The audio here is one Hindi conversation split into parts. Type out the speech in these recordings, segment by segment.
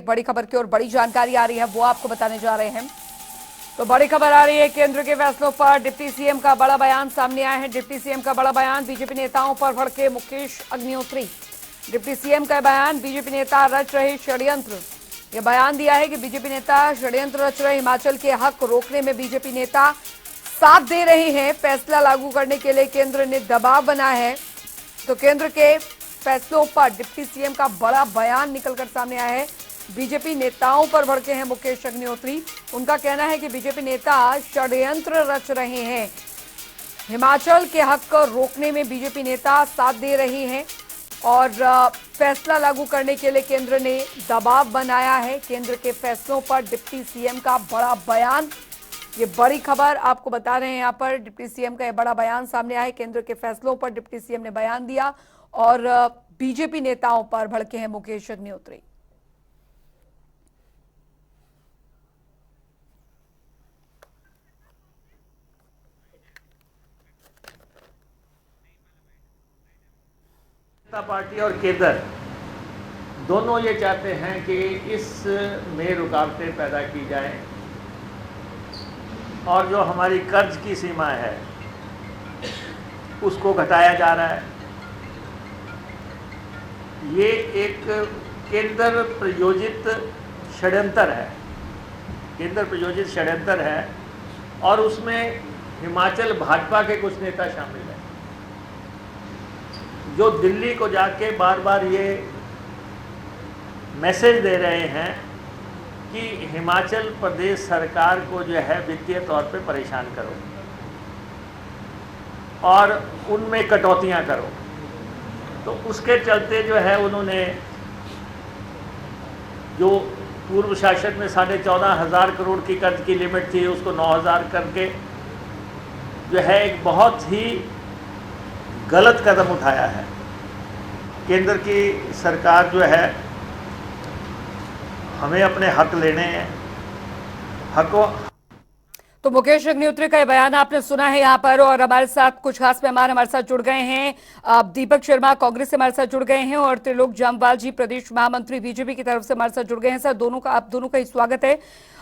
बड़ी खबर की और बड़ी जानकारी आ रही है, वो आपको बताने जा रहे हैं। तो बड़ी खबर आ रही है, केंद्र के फैसलों पर डिप्टी सीएम का बड़ा बयान सामने आया है। डिप्टी सीएम का बड़ा बयान, बीजेपी नेताओं पर भड़के मुकेश अग्निहोत्री। डिप्टी सीएम का बयान, बीजेपी नेता रच रहे षड्यंत्र। यह बयान दिया है कि बीजेपी नेता षड्यंत्र रच रहे, हिमाचल के हक रोकने में बीजेपी नेता साथ दे रहे हैं। फैसला लागू करने के लिए केंद्र ने दबाव बनाया है। तो केंद्र के फैसलों पर डिप्टी सीएम का बड़ा बयान निकलकर सामने आया है। बीजेपी नेताओं पर भड़के हैं मुकेश अग्निहोत्री। उनका कहना है कि बीजेपी नेता षड्यंत्र रच रहे हैं। हिमाचल के हक को रोकने में बीजेपी नेता साथ दे रहे हैं और फैसला लागू करने के लिए केंद्र ने दबाव बनाया है। केंद्र के फैसलों पर डिप्टी सीएम का बड़ा बयान, ये बड़ी खबर आपको बता रहे हैं। यहाँ पर डिप्टी सीएम का यह बड़ा बयान सामने आया है। केंद्र के फैसलों पर डिप्टी सीएम ने बयान दिया और बीजेपी नेताओं पर भड़के हैं मुकेश अग्निहोत्री। जनता पार्टी और केंद्र दोनों ये चाहते हैं कि इस में रुकावटें पैदा की जाएं और जो हमारी कर्ज की सीमा है उसको घटाया जा रहा है। ये एक केंद्र प्रायोजित षड्यंत्र है, केंद्र प्रायोजित षड्यंत्र है और उसमें हिमाचल भाजपा के कुछ नेता शामिल हैं जो दिल्ली को जाके बार बार ये मैसेज दे रहे हैं कि हिमाचल प्रदेश सरकार को जो है वित्तीय तौर पे परेशान करो और उनमें कटौतियां करो। तो उसके चलते जो है उन्होंने जो पूर्व शासन में 14,500 करोड़ की कर्ज की लिमिट थी उसको 9,000 करके जो है एक बहुत ही गलत कदम उठाया है। केंद्र की सरकार जो है हमें अपने हक लेने हैं, हकों। तो मुकेश अग्निहोत्री का ये बयान आपने सुना है यहाँ पर और हमारे साथ कुछ खास मेहमान हमारे साथ जुड़ गए हैं। दीपक शर्मा कांग्रेस से हमारे साथ जुड़ गए हैं और त्रिलोक जामवाल जी प्रदेश महामंत्री बीजेपी की तरफ से हमारे साथ जुड़ गए हैं। सर दोनों का, आप दोनों का ही स्वागत है।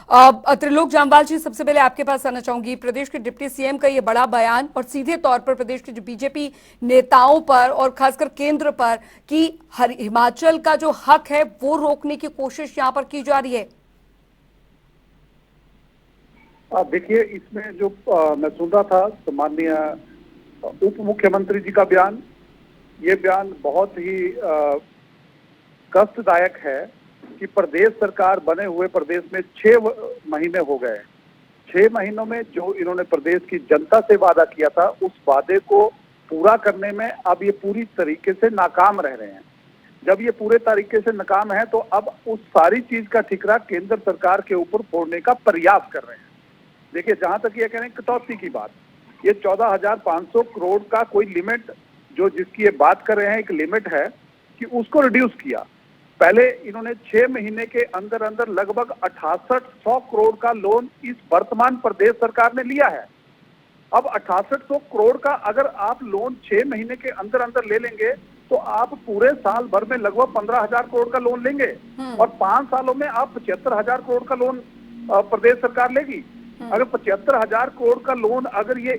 त्रिलोक जामवाल जी, सबसे पहले आपके पास आना चाहूंगी। प्रदेश के डिप्टी सीएम का ये बड़ा बयान और सीधे तौर पर प्रदेश के जो बीजेपी नेताओं पर और खासकर केंद्र पर कि हिमाचल का जो हक है वो रोकने की कोशिश यहाँ पर की जा रही है। देखिए, इसमें जो मैं सुन रहा था माननीय उप मुख्यमंत्री जी का बयान, ये बयान बहुत ही कष्टदायक है कि प्रदेश सरकार बने हुए प्रदेश में 6 महीने हो गए। 6 महीनों में जो इन्होंने प्रदेश की जनता से वादा किया था उस वादे को पूरा करने में अब ये पूरी तरीके से नाकाम रह रहे हैं। जब ये पूरे तरीके से नाकाम है तो अब उस सारी चीज का ठिकरा केंद्र सरकार के ऊपर फोड़ने का प्रयास कर रहे हैं। देखिए, जहां तक ये कह रहे हैं कटौती की बात, ये 14,500 करोड़ का कोई लिमिट जो जिसकी ये बात कर रहे हैं, एक लिमिट है कि उसको रिड्यूस किया। पहले इन्होंने 6 महीने के अंदर अंदर लगभग 6800 करोड़ का लोन इस वर्तमान प्रदेश सरकार ने लिया है। अब 6800 करोड़ का अगर आप लोन 6 महीने के अंदर अंदर ले लेंगे तो आप पूरे साल भर में लगभग 15,000 करोड़ का लोन लेंगे और 5 सालों में आप 75,000 करोड़ का लोन प्रदेश सरकार लेगी। अगर 75,000 करोड़ का लोन अगर ये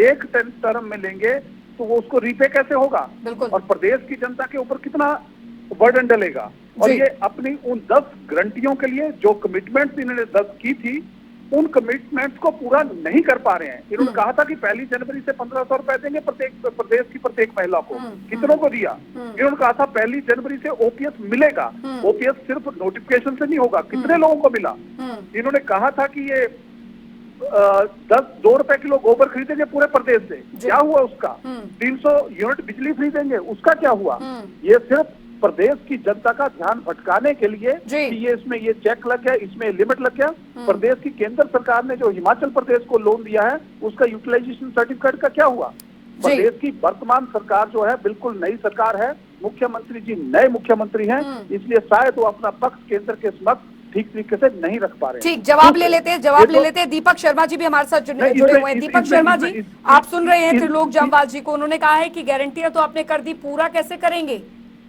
एक टर्म में लेंगे तो वो उसको रीपे कैसे होगा और प्रदेश की जनता के ऊपर कितना बर्डन डलेगा। और ये अपनी उन 10 गारंटियों के लिए जो कमिटमेंट्स इन्होंने 10 की थी उन कमिटमेंट्स को पूरा नहीं कर पा रहे हैं। इन्होंने कहा था कि 1 जनवरी से 1,500 रुपए देंगे प्रत्येक प्रदेश की प्रत्येक महिला को, कितनों को दिया? इन्होंने कहा था 1 जनवरी से ओपीएस मिलेगा। ओपीएस सिर्फ नोटिफिकेशन से नहीं होगा, कितने लोगों को मिला? इन्होंने कहा था कि ये 2 रुपए किलो गोबर खरीदेंगे पूरे प्रदेश से, क्या हुआ उसका? 300 यूनिट बिजली फ्री देंगे, उसका क्या हुआ? ये सिर्फ प्रदेश की जनता का ध्यान भटकाने के लिए कि ये इसमें ये चेक लग गया, इसमें लिमिट लग गया। प्रदेश की केंद्र सरकार ने जो हिमाचल प्रदेश को लोन दिया है उसका यूटिलाइजेशन सर्टिफिकेट का क्या हुआ? प्रदेश की वर्तमान सरकार जो है बिल्कुल नई सरकार है, मुख्यमंत्री जी नए मुख्यमंत्री हैं, इसलिए शायद वो अपना पक्ष केंद्र के समक्ष ठीक तरीके से नहीं रख पा रहे। ठीक, जवाब ले लेते हैं। दीपक शर्मा जी भी हमारे साथ जुड़े हुए हैं। दीपक शर्मा जी, आप सुन रहे हैं त्रिलोक जामवाल जी को, उन्होंने कहा है कि गारंटियां तो आपने कर दी, पूरा कैसे करेंगे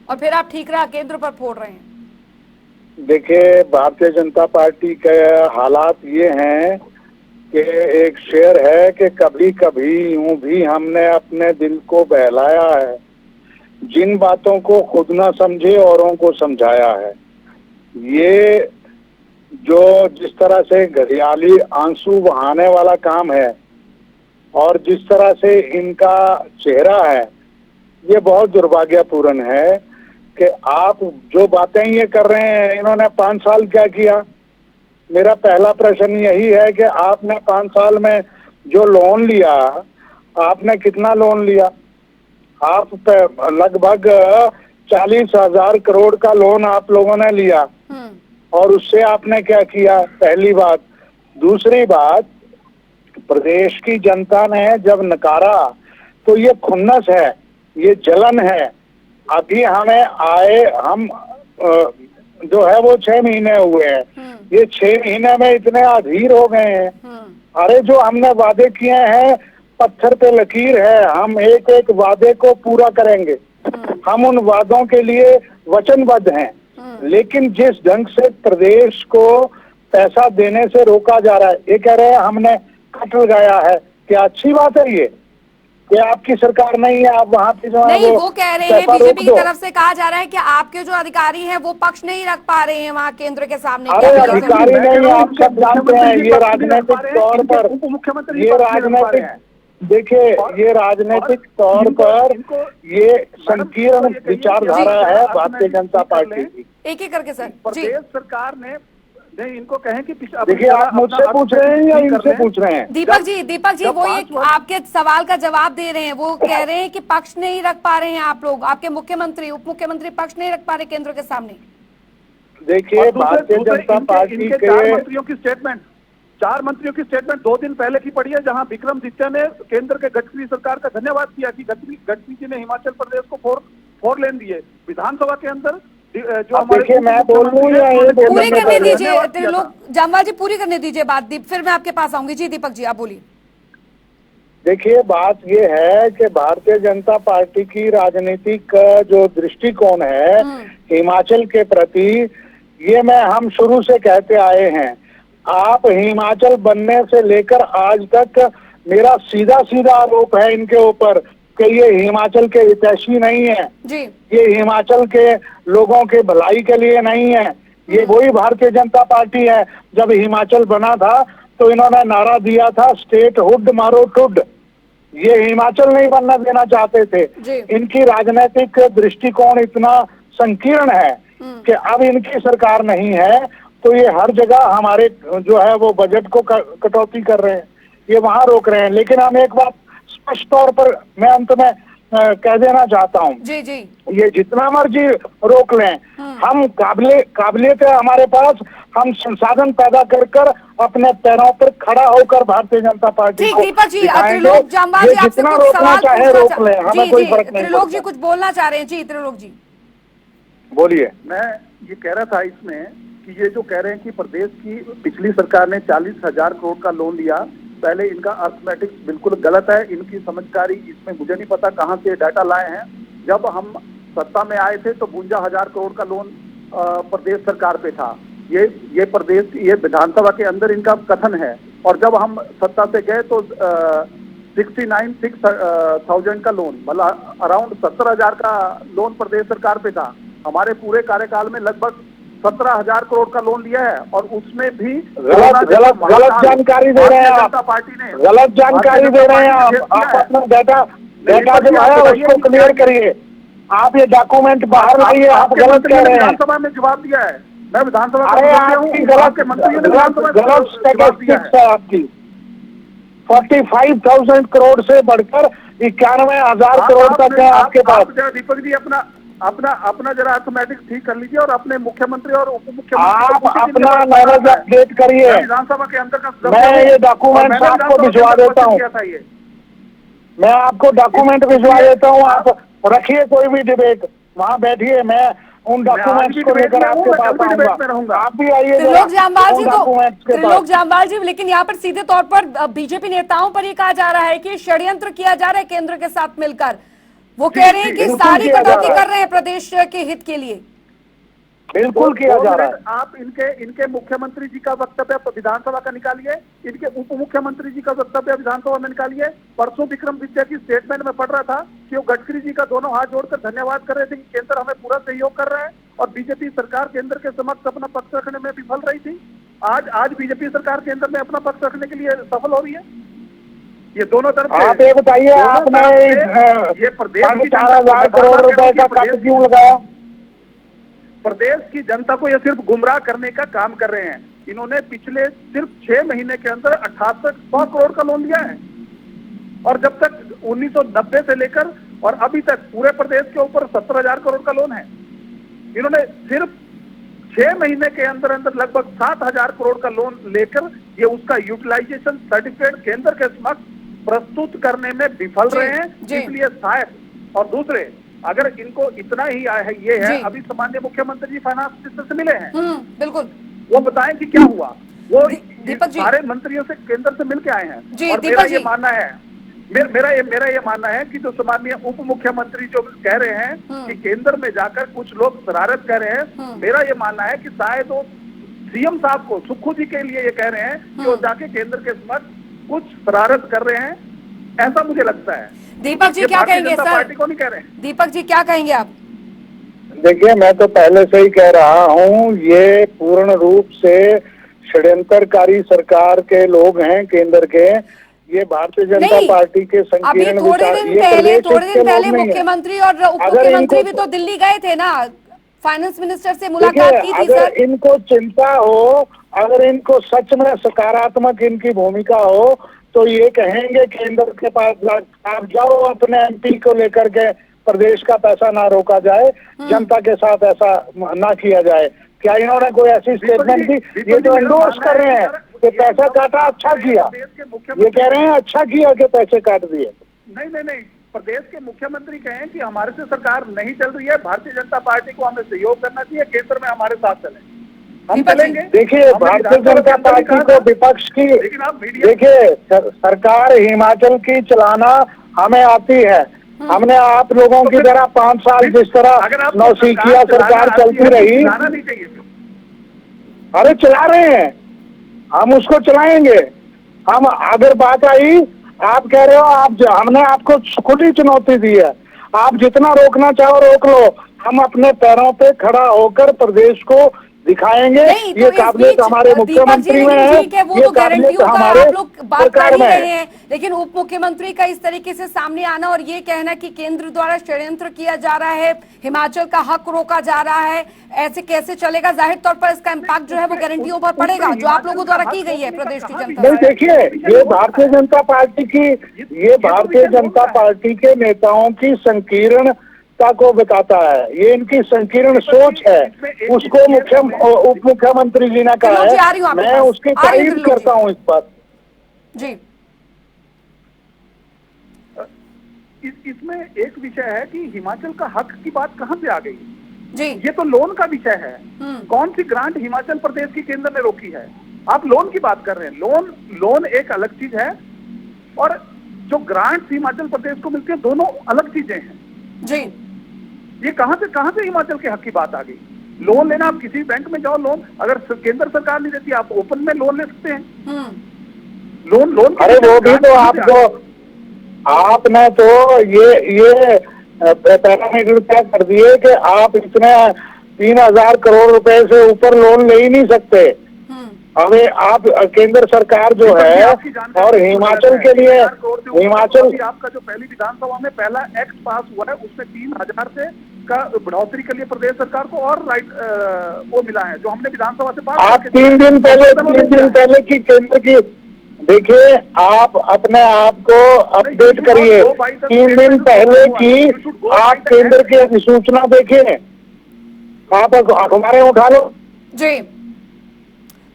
और फिर आप ठीकरा केंद्र पर फोड़ रहे हैं। देखिए, भारतीय जनता पार्टी के हालात ये हैं कि एक शेर है कि कभी कभी यूं भी हमने अपने दिल को बहलाया है, जिन बातों को खुद ना समझे औरों को समझाया है। ये जो जिस तरह से घड़ियाली आंसू बहाने वाला काम है और जिस तरह से इनका चेहरा है, ये बहुत दुर्भाग्यपूर्ण है कि आप जो बातें ये कर रहे हैं, इन्होंने 5 साल क्या किया। मेरा पहला प्रश्न यही है कि आपने 5 साल में जो लोन लिया, आपने कितना लोन लिया? आप लगभग 40,000 करोड़ का लोन आप लोगों ने लिया और उससे आपने क्या किया? पहली बात। दूसरी बात, प्रदेश की जनता ने जब नकारा तो ये खुन्नस है, ये जलन है। अभी हमें आए हम जो है वो 6 महीने हुए हैं, ये 6 महीने में इतने अधीर हो गए हैं। अरे जो हमने वादे किए हैं पत्थर पे लकीर है, हम एक एक वादे को पूरा करेंगे, हम उन वादों के लिए वचनबद्ध हैं। लेकिन जिस ढंग से प्रदेश को पैसा देने से रोका जा रहा है, ये कह रहे हैं हमने कट लगाया है, क्या अच्छी बात है ये आपकी सरकार नहीं है, आप वहाँ पे जो नहीं, वो कह रहे हैं बीजेपी की तरफ से कहा जा रहा है कि आपके जो अधिकारी हैं वो पक्ष नहीं रख पा रहे हैं वहाँ केंद्र के सामने। अरे अधिकारी नहीं, आप सब जानते हैं ये राजनीतिक तौर पर, ये राजनीतिक, देखिए ये राजनीतिक तौर पर ये संकीर्ण विचारधारा है भारतीय जनता पार्टी की। एक एक करके सर। प्रदेश सरकार ने नहीं, इनको कहें कि देखिए आप मुझसे पूछ रहे हैं या इनसे पूछ रहे हैं? दीपक जी वो एक आपके सवाल का जवाब दे रहे हैं, वो कह रहे हैं कि पक्ष नहीं रख पा रहे हैं आप लोग, आपके मुख्यमंत्री उप मुख्यमंत्री पक्ष नहीं रख पा रहे केंद्र के सामने। देखिए भारतीय जनता पार्टी के 4 मंत्रियों की स्टेटमेंट 2 दिन पहले की पड़ी है, जहां विक्रमादित्य ने केंद्र के गडकरी सरकार का धन्यवाद किया कि गडकरी जी ने हिमाचल प्रदेश को 4 लेन दिए। विधानसभा के अंदर जो देखिए मैं बोल रहा हूँ या ये पूरी करने दीजिए त्रिलोक जामवाल जी, पूरी करने दीजिए बात, फिर मैं आपके पास आऊंगी। जी दीपक जी आप बोलिए। देखिए बात ये है कि भारतीय जनता पार्टी की राजनीतिक जो दृष्टिकोण है हिमाचल के प्रति, ये हम शुरू से कहते आए हैं। आप हिमाचल बनने से लेकर आज तक मेरा सीधा सीधा आरोप है इनके ऊपर कि ये हिमाचल के हितैषी नहीं है जी। ये हिमाचल के लोगों के भलाई के लिए नहीं है। ये वही भारतीय जनता पार्टी है, जब हिमाचल बना था तो इन्होंने नारा दिया था स्टेट हुड मारो ठुड। ये हिमाचल नहीं बनना देना चाहते थे। इनकी राजनीतिक दृष्टिकोण इतना संकीर्ण है कि अब इनकी सरकार नहीं है तो ये हर जगह हमारे जो है वो बजट को कटौती कर रहे हैं, ये वहां रोक रहे हैं। लेकिन हम एक बात स्पष्ट तौर पर मैं अंत में कह देना चाहता हूँ, जी जी, ये जितना मर्जी रोक लें, हम काबिलियत है हमारे पास, हम संसाधन पैदा कर अपने पैरों पर खड़ा होकर भारतीय जनता पार्टी को दीपक जी, त्रिलोक जामवाल जी आपसे जितना कुछ रोकना सवाल चाहे रोक लें, हमें कोई फर्क नहीं। त्रिलोक जी कुछ बोलना चाह रहे हैं। जी त्रिलोक जी बोलिए। मैं ये कह रहा था इसमें कि ये जो कह रहे हैं कि प्रदेश की पिछली सरकार ने 40,000 करोड़ का लोन लिया, पहले इनका अर्थमेटिक्स बिल्कुल गलत है, इनकी समझदारी इसमें मुझे नहीं पता कहां से डाटा लाए हैं। जब हम सत्ता में आए थे तो 52,000 करोड़ का लोन प्रदेश सरकार पे था। ये प्रदेश ये विधानसभा के अंदर इनका कथन है, और जब हम सत्ता से गए तो 69,000 का लोन, मतलब अराउंड 70,000 का लोन प्रदेश सरकार पे था। हमारे पूरे कार्यकाल में लगभग 17,000 करोड़ का लोन लिया है, और उसमें भी गलत जानकारी दे रहे हैं आप। पार्टी ने गलत जानकारी दे रहे हैं आप अपना डाटा जो है उसको क्लियर करिए। आप ये डॉक्यूमेंट बाहर लाइए, आप गलत कह रहे हैं। विधानसभा में जवाब दिया है, मैं विधानसभा आपकी गलत स्टैटिस्टिक्स है आपकी। 45,000 करोड़ से बढ़कर 91,000 करोड़ तक है आपके पास। दीपक जी अपना जरा अर्थमेटिक्स ठीक कर लीजिए और अपने मुख्यमंत्री और उप मुख्यमंत्री आप अपना नॉलेज अपडेट करिए। विधानसभा के अंदर का मैं ये डॉक्यूमेंट आपको भिजवा देता हूँ, मैं आपको डॉक्यूमेंट भिजवा देता हूँ। आप रखिए कोई भी डिबेट, वहाँ बैठिए, मैं उन डॉक्यूमेंट्स को लेकर आपके पास आऊंगा। आप भी आइए। त्रिलोक जामवाल जी, लेकिन यहाँ पर सीधे तौर पर बीजेपी नेताओं पर ये कहा जा रहा है कि षड्यंत्र किया जा रहा है केंद्र के साथ मिलकर। वो कह रहे हैं कि सारी कटौती कर रहे हैं प्रदेश के हित के लिए। बिल्कुल किया जा रहा है। आप इनके मुख्यमंत्री जी का वक्तव्य विधानसभा का निकालिए, इनके उप मुख्यमंत्री जी का वक्तव्य विधानसभा में निकालिए। परसों विक्रम विद्या की स्टेटमेंट में पढ़ रहा था कि वो गडकरी जी का दोनों हाथ जोड़कर धन्यवाद कर रहे थे कि केंद्र हमें पूरा सहयोग कर रहा है, और बीजेपी सरकार केंद्र के समक्ष अपना पक्ष रखने में विफल रही थी। आज बीजेपी सरकार केंद्र में अपना पक्ष रखने के लिए सफल हो रही है। ये दोनों तरफ से, आप ये बताइए, आपने ये प्रदेश की 4,000 करोड़ रुपए का कट क्यों लगाया? प्रदेश की जनता को ये सिर्फ गुमराह करने का काम कर रहे हैं। इन्होंने पिछले सिर्फ 6 महीने के अंदर 100 करोड़ का लोन लिया है, और जब तक 1990 से लेकर और अभी तक पूरे प्रदेश के ऊपर 17,000 करोड़ का लोन है। इन्होंने सिर्फ 6 महीने के अंदर लगभग 7,000 करोड़ का लोन लेकर ये उसका यूटिलाइजेशन सर्टिफिकेट केंद्र के समक्ष प्रस्तुत करने में विफल रहे हैं। इसलिए शायद, और दूसरे, अगर इनको इतना ही ये है, अभी सामान्य मुख्यमंत्री जी फाइनेंस मिनिस्टर से मिले हैं, बिल्कुल, वो बताएं कि क्या हुआ। वो दीपक जी सारे मंत्रियों से केंद्र से मिल के आए हैं, और मेरा ये मानना है, मेरा ये मानना है कि जो सामान्य उप मुख्यमंत्री जो कह रहे हैं कि केंद्र में जाकर कुछ लोग शरारत कर रहे हैं, मेरा ये मानना है कि शायद वो सीएम साहब को, सुक्खू जी के लिए ये कह रहे हैं कि वो जाके केंद्र के समक्ष कुछ शरारत कर रहे हैं, ऐसा मुझे लगता है। दीपक जी क्या कहेंगे सर? पार्टी को नहीं कह रहे हैं। दीपक जी क्या कहेंगे आप? देखिए, मैं तो पहले से ही कह रहा हूँ, ये पूर्ण रूप से षड्यंत्रकारी सरकार के लोग हैं केंद्र के। ये भारतीय जनता पार्टी के संकीर्ण थोड़े दिन पहले मुख्यमंत्री और उप मुख्यमंत्री भी तो दिल्ली गए थे ना, फाइनेंस मिनिस्टर से मुलाकात की थी। अगर इनको चिंता हो, अगर इनको सच में सकारात्मक इनकी भूमिका हो, तो ये कहेंगे केंद्र के पास आप जाओ, अपने एमपी को लेकर के प्रदेश का पैसा ना रोका जाए, जनता के साथ ऐसा ना किया जाए। क्या इन्होंने कोई ऐसी स्टेटमेंट दी? ये तो एंडोर्स कर रहे हैं कि पैसा काटा, अच्छा किया। ये कह रहे हैं अच्छा किया कि पैसे काट दिए। नहीं, प्रदेश के मुख्यमंत्री कहें कि हमारे से सरकार नहीं चल रही है, भारतीय जनता पार्टी को हमें सहयोग करना चाहिए, केंद्र में हमारे साथ चले, हम चलेंगे। देखिए, भारतीय जनता पार्टी को विपक्ष की, देखिए सरकार हिमाचल की चलाना हमें आती है। हमने आप लोगों की तरह 5 साल जिस तरह नौसिखिया सरकार चलती रही, अरे चला रहे हैं, हम उसको चलाएंगे। हम अगर बात आई, आप कह रहे हो हमने आपको खुली चुनौती दी है, आप जितना रोकना चाहो रोक लो, हम अपने पैरों पे खड़ा होकर प्रदेश को दिखाएंगे। ये काबिलियत हमारे मुख्यमंत्री में है, ये काबिलियत हमारे सरकार में है। लेकिन उप मुख्यमंत्री का इस तरीके से सामने आना और ये कहना कि केंद्र द्वारा षड्यंत्र किया जा रहा है, हिमाचल का हक रोका जा रहा है, ऐसे कैसे चलेगा? जाहिर तौर पर इसका इम्पैक्ट जो है वो गारंटियों पर पड़ेगा जो आप लोगों द्वारा की गई है प्रदेश की जनता। नहीं, देखिए, ये भारतीय जनता पार्टी के नेताओं की संकीर्ण को बताता है, ये इनकी संकीर्ण सोच है। उसको उप मुख्यमंत्री जी ने कहा है, मैं उसकी तारीफ करता हूँ इस पर। जी, इसमें एक विषय है कि हिमाचल का हक की बात कहां से आ गई जी? ये तो लोन का विषय है। कौन सी ग्रांट हिमाचल प्रदेश की केंद्र ने रोकी है? आप लोन की बात कर रहे हैं। लोन एक अलग चीज है, और जो ग्रांट हिमाचल प्रदेश को मिलती है, दोनों अलग चीजें हैं जी। ये कहां से हिमाचल के हक की बात आ गई? लोन लेना, आप किसी बैंक में जाओ, लोन अगर केंद्र सरकार नहीं देती, आप ओपन में लोन ले सकते हैं। लोन अरे वो भी तो आपने तो ये पैरामीटर तय कर दिए कि आप इतने 3,000 करोड़ रुपए से ऊपर लोन ले ही नहीं सकते। अबे आप केंद्र सरकार जो है, और हिमाचल के लिए आपका जो पहली विधानसभा में पहला एक्ट पास हुआ है, उसमें 3,000 से का बढ़ोतरी के लिए प्रदेश सरकार को और राइट वो मिला है, जो हमने विधानसभा से पास। आप 3 दिन पहले की केंद्र की देखिए, आप अपने आप को अपडेट करिए। 3 दिन पहले की आप केंद्र की अधिसूचना देखिए, आप अखबारें उठा लो जी।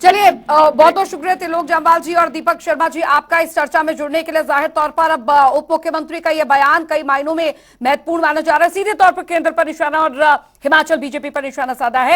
चलिए, बहुत बहुत शुक्रिया त्रिलोक जम्वाल जी और दीपक शर्मा जी आपका इस चर्चा में जुड़ने के लिए। जाहिर तौर पर अब उप मुख्यमंत्री का यह बयान कई मायनों में महत्वपूर्ण माना जा रहा है, सीधे तौर पर केंद्र पर निशाना और हिमाचल बीजेपी पर निशाना साधा है।